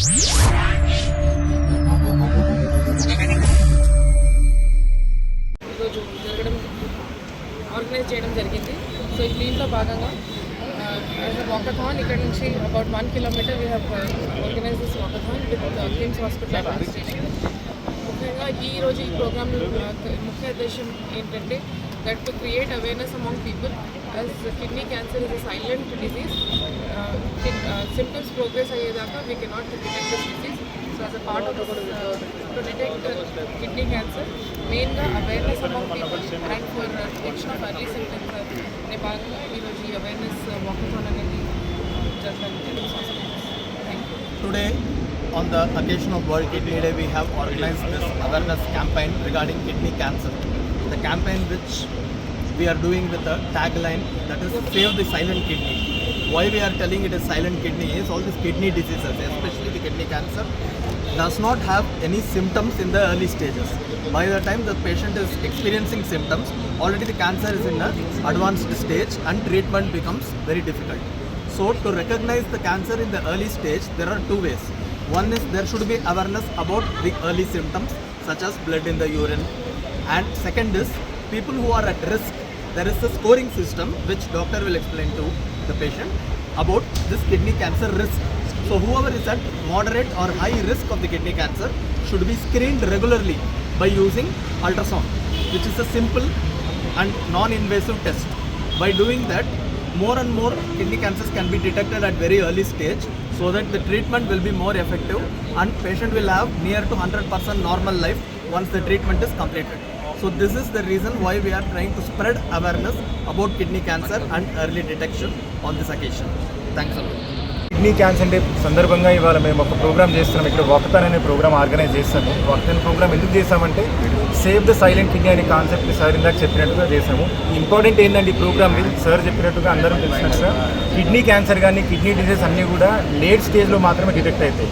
ఈరోజు ఆర్గనైజ్ చేయడం జరిగింది. సో ఈ దీంట్లో భాగంగా వాకథాన్ ఇక్కడ నుంచి about 1 kilometre we have organise this walkathon with KIMS hospital administration. ముఖ్యంగా ఈరోజు ఈ ప్రోగ్రామ్ ముఖ్య ఉద్దేశం ఏంటంటే that to create awareness among people as kidney cancer is a silent disease. Symptoms progress ayyedaka we cannot detect this disease. So as a part of this, to detect kidney cancer, main ga awareness among people and for detection of early symptoms ne bhaganga ee roju awareness walkathon anedi jarugandi. Thank you. Today on the occasion of World Kidney Day, we have organized this awareness campaign regarding kidney cancer. The campaign which we are doing with the tagline that is Save the Silent Kidney. Why we are telling it is silent kidney is all these kidney diseases, especially the kidney cancer, does not have any symptoms in the early stages. By the time the patient is experiencing symptoms, already the cancer is in an advanced stage and treatment becomes very difficult. So to recognize the cancer in the early stage, there are two ways. One is there should be awareness about the early symptoms such as blood in the urine. And second is people who are at risk, there is a scoring system which doctor will explain to the patient about this kidney cancer risk. So whoever is at moderate or high risk of the kidney cancer should be screened regularly by using ultrasound, which is a simple and non-invasive test. By doing that, more and more kidney cancers can be detected at very early stage so that the treatment will be more effective and patient will have near to 100% normal life once the treatment is completed. So this is the reason why we are trying to spread awareness about kidney cancer and early detection on this occasion. Thanks a lot. Kidney cancer day సందర్భంగా ఇవాళ మేము ఒక programme చేస్తున్నాం. ఇక్కడ walkathon అనే programme organise చేస్తాము. Walkathon programme ఎందుకు చేస్తామంటే సేవ్ ద సైలెంట్ కిడ్నీ అనే కాన్సెప్ట్ని సార్ ఇందాక చెప్పినట్టుగా చేసాము. ఇంపార్టెంట్ ఏంటంటే ఈ ప్రోగ్రామ్ని సార్ చెప్పినట్టుగా అందరూ తెలిసినట్టుగా కిడ్నీ క్యాన్సర్ కానీ కిడ్నీ డిసీజ్ అన్నీ కూడా లేట్ స్టేజ్లో మాత్రమే డిటెక్ట్ అవుతాయి.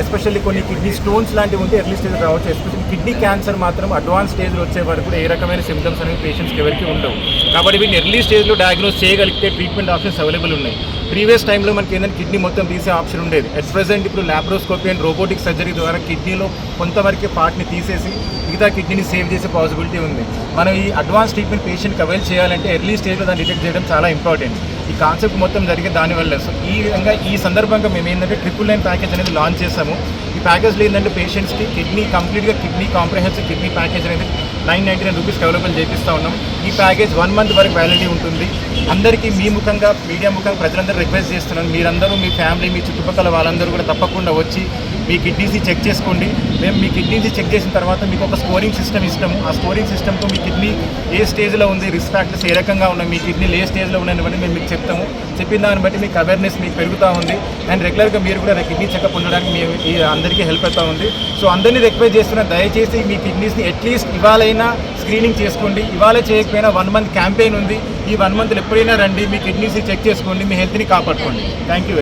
ఎస్పెషల్లీ కొన్ని కిడ్నీ స్టోన్స్ లాంటివి ఉంటే ఎర్లీ స్టేజ్ రావచ్చు. ఎస్పెషల్లీ కిడ్నీ క్యాన్సర్ మాత్రం అడ్వాన్స్ స్టేజ్లో వచ్చే వరకు ఏ రకమైన సిమ్టమ్స్ అనేవి పేషెంట్స్కి ఎవరికి ఉండవు. కాబట్టి వీటిని ఎర్లీ స్టేజ్లో డయాగ్నోస్ చేయగలిగితే ట్రీట్మెంట్ ఆప్షన్స్ అవైలబుల్ ఉన్నాయి. ప్రీవియస్ టైంలో మనకి ఏంటంటే కిడ్నీ మొత్తం తీసే ఆప్షన్ ఉండేది. అట్ ప్రెజెంట్ ఇప్పుడు ల్యాప్రోస్కోపీ అండ్ రోబోటిక్ సర్జరీ ద్వారా కిడ్నీలో కొంతవరకే పార్ట్ని తీసేసి మిగతా కిడ్నీని సేవ్ చేసే పాసిబిలిటీ ఉంది. మనం ఈ అడ్వాన్స్ ట్రీట్మెంట్ పేషెంట్కి అవైల్ చేయాలంటే ఎర్లీ స్టేజ్లో దాన్ని డిటెక్ట్ చేయడం చాలా ఇంపార్టెంట్. ఈ కాన్సెప్ట్ మొత్తం జరిగే దానివల్ల. సో ఈ విధంగా ఈ సందర్భంగా మేము ఏంటంటే 999 ప్యాకేజ్ అనేది లాంచ్ చేస్తాము. ఈ ప్యాకేజ్లో ఏంటంటే పేషెంట్స్కి కంప్లీట్గా కిడ్నీ కాంప్రహెన్సివ్ కిడ్నీ ప్యాకేజ్ అనేది 999 రూపీస్కి అవైలబుల్ చేపిస్తూ ఉన్నాం. ఈ ప్యాకేజ్ 1 మంత్ వరకు వ్యాలిడిటీ ఉంటుంది. అందరికీ మీ ముఖంగా మీడియా ముఖంగా ప్రజలందరూ రిక్వెస్ట్ చేస్తున్నాను, మీరందరూ మీ ఫ్యామిలీ మీ చుట్టుపక్కల వాళ్ళందరూ కూడా తప్పకుండా వచ్చి మీ కిడ్నీస్ని చెక్ చేసుకోండి. మేము మీ కిడ్నీస్ని చెక్ చేసిన తర్వాత మీకు ఒక స్కోరింగ్ సిస్టమ్ ఇస్తాము. ఆ స్కోరింగ్ సిస్టమ్తో మీ కిడ్నీ ఏ స్టేజ్లో ఉంది, రిస్క్ ఫ్యాక్టర్స్ ఏ రకంగా ఉన్నాయి, మీ కిడ్నీలు ఏ స్టేజ్లో ఉన్నాయని బట్టి మేము మీకు చెప్తాము. చెప్పిన దాన్ని బట్టి మీకు అవేర్నెస్ మీకు పెరుగుతూ ఉంది. అండ్ రెగ్యులర్గా మీరు కూడా కిడ్నీ చెకప్ ఉండడానికి మేము అందరికీ హెల్ప్ అవుతూ ఉంది. సో అందరినీ రిక్వెస్ట్ చేస్తున్నా, దయచేసి మీ కిడ్నీస్ని అట్లీస్ట్ ఇవాళైనా స్క్రీనింగ్ చేసుకోండి. ఇవాళ చేయకపోయినా 1 మంత్ క్యాంపెయిన్ ఉంది. ఈ 1 మంత్లో ఎప్పుడైనా రండి, మీ కిడ్నీస్ని చెక్ చేసుకోండి, మీ హెల్త్ని కాపాడుకోండి. Thank you.